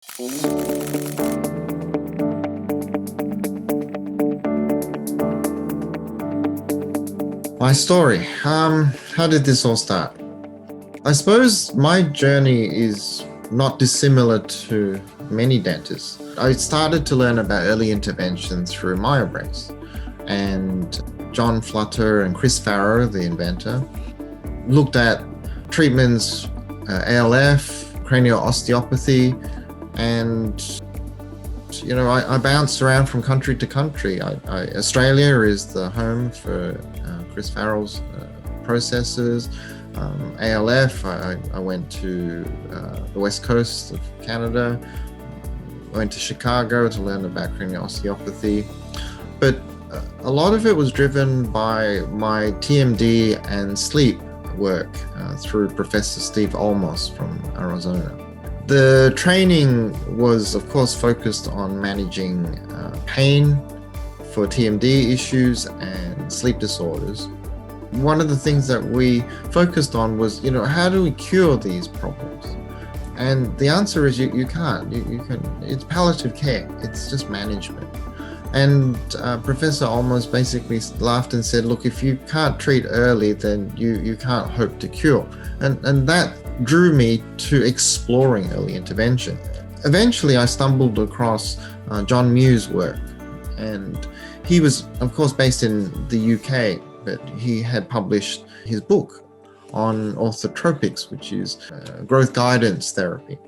My story. How did this all start? I suppose my journey is not dissimilar to many dentists. I started to learn about early intervention through MyoBrace, and John Flutter and Chris Farrow, the inventor, looked at treatments, ALF, cranial osteopathy, and I bounced around from country to country. Australia is the home for Chris Farrell's processes. ALF, I went to the west coast of Canada. I went to Chicago to learn about cranial osteopathy. But a lot of it was driven by my TMD and sleep work through Professor Steve Olmos from Arizona. The training was, of course, focused on managing pain for TMD issues and sleep disorders. One of the things that we focused on was, how do we cure these problems? And the answer is you can't. You can. It's palliative care. It's just management. And Professor Olmos basically laughed and said, look, if you can't treat early, then you can't hope to cure. And that drew me to exploring early intervention. Eventually, I stumbled across John Mew's work, and he was, of course, based in the UK, but he had published his book on Orthotropics, which is growth guidance therapy.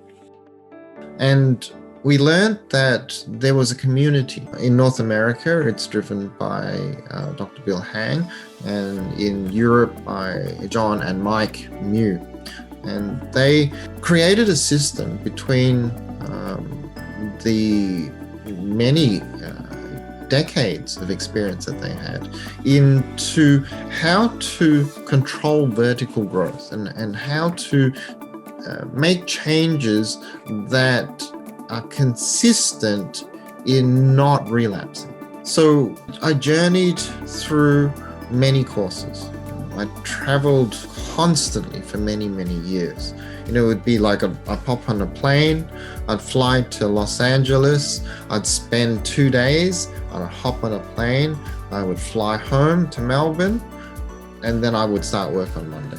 And we learned that there was a community in North America. It's driven by Dr. Bill Hang, and in Europe by John and Mike Mew. And they created a system between the many decades of experience that they had into how to control vertical growth and how to make changes that are consistent in not relapsing. So I journeyed through many courses. I traveled constantly for many, many years. It would be like I'd pop on a plane, I'd fly to Los Angeles, I'd spend 2 days, I'd hop on a plane, I would fly home to Melbourne, and then I would start work on Monday.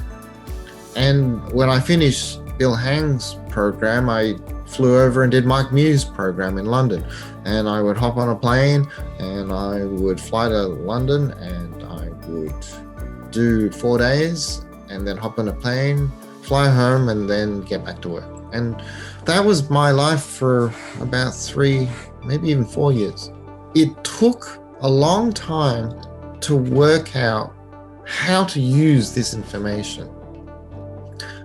And when I finished Bill Hang's program, I flew over and did Mike Mew's program in London. And I would hop on a plane and I would fly to London and I would do 4 days and then hop on a plane, fly home, and then get back to work. And that was my life for about 3, maybe even 4 years. It took a long time to work out how to use this information.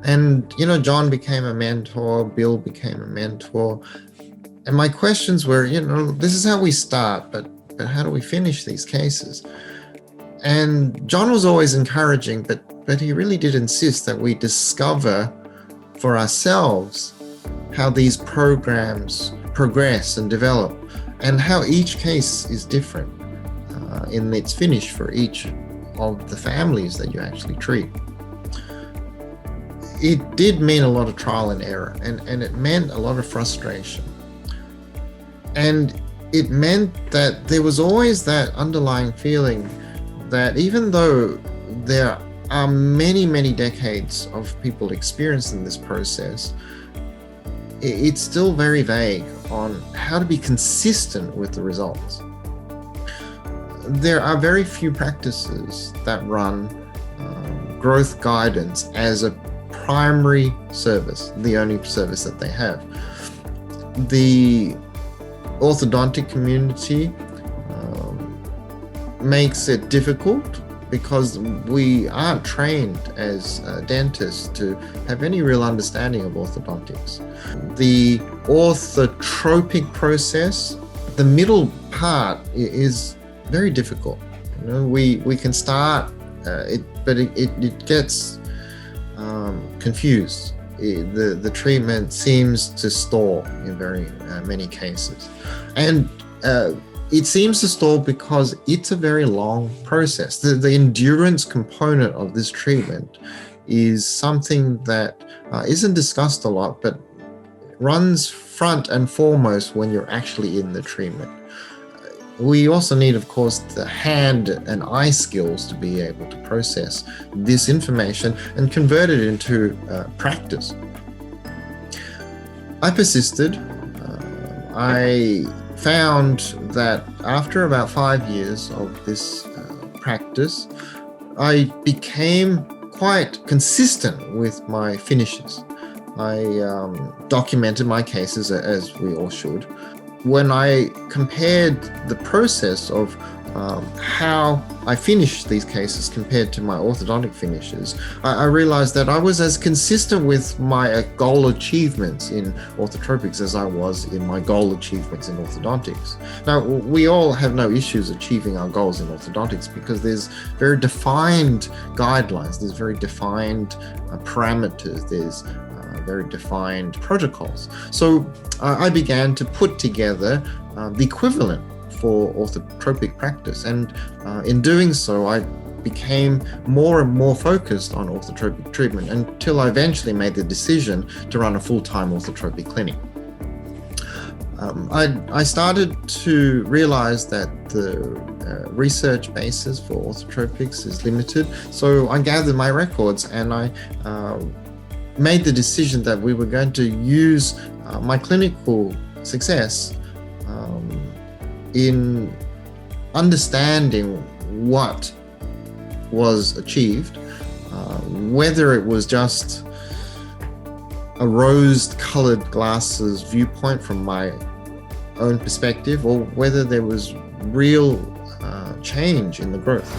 And, John became a mentor, Bill became a mentor. And my questions were, this is how we start, but how do we finish these cases? And John was always encouraging, but he really did insist that we discover for ourselves how these programs progress and develop and how each case is different in its finish for each of the families that you actually treat. It did mean a lot of trial and error, and it meant a lot of frustration. And it meant that there was always that underlying feeling that even though there are many, many decades of people experiencing this process, it's still very vague on how to be consistent with the results. There are very few practices that run growth guidance as a primary service, the only service that they have. The orthodontic community makes it difficult because we aren't trained as dentists to have any real understanding of orthodontics. The orthotropic process, the middle part is very difficult. We can start but it gets confused. The treatment seems to stall in very many cases. And it seems to stall because it's a very long process. The endurance component of this treatment is something that isn't discussed a lot, but runs front and foremost when you're actually in the treatment. We also need, of course, the hand and eye skills to be able to process this information and convert it into practice. I persisted. I found that after about 5 years of this practice, I became quite consistent with my finishes. I documented my cases, as we all should. When I compared the process of how I finished these cases compared to my orthodontic finishes, I realized that I was as consistent with my goal achievements in orthotropics as I was in my goal achievements in orthodontics. Now, we all have no issues achieving our goals in orthodontics because there's very defined guidelines, there's very defined parameters, there's very defined protocols. So I began to put together the equivalent for orthotropic practice, and in doing so I became more and more focused on orthotropic treatment until I eventually made the decision to run a full-time orthotropic clinic. I started to realize that the research basis for orthotropics is limited, so I gathered my records and I made the decision that we were going to use my clinical success in understanding what was achieved, whether it was just a rose-colored glasses viewpoint from my own perspective, or whether there was real change in the growth.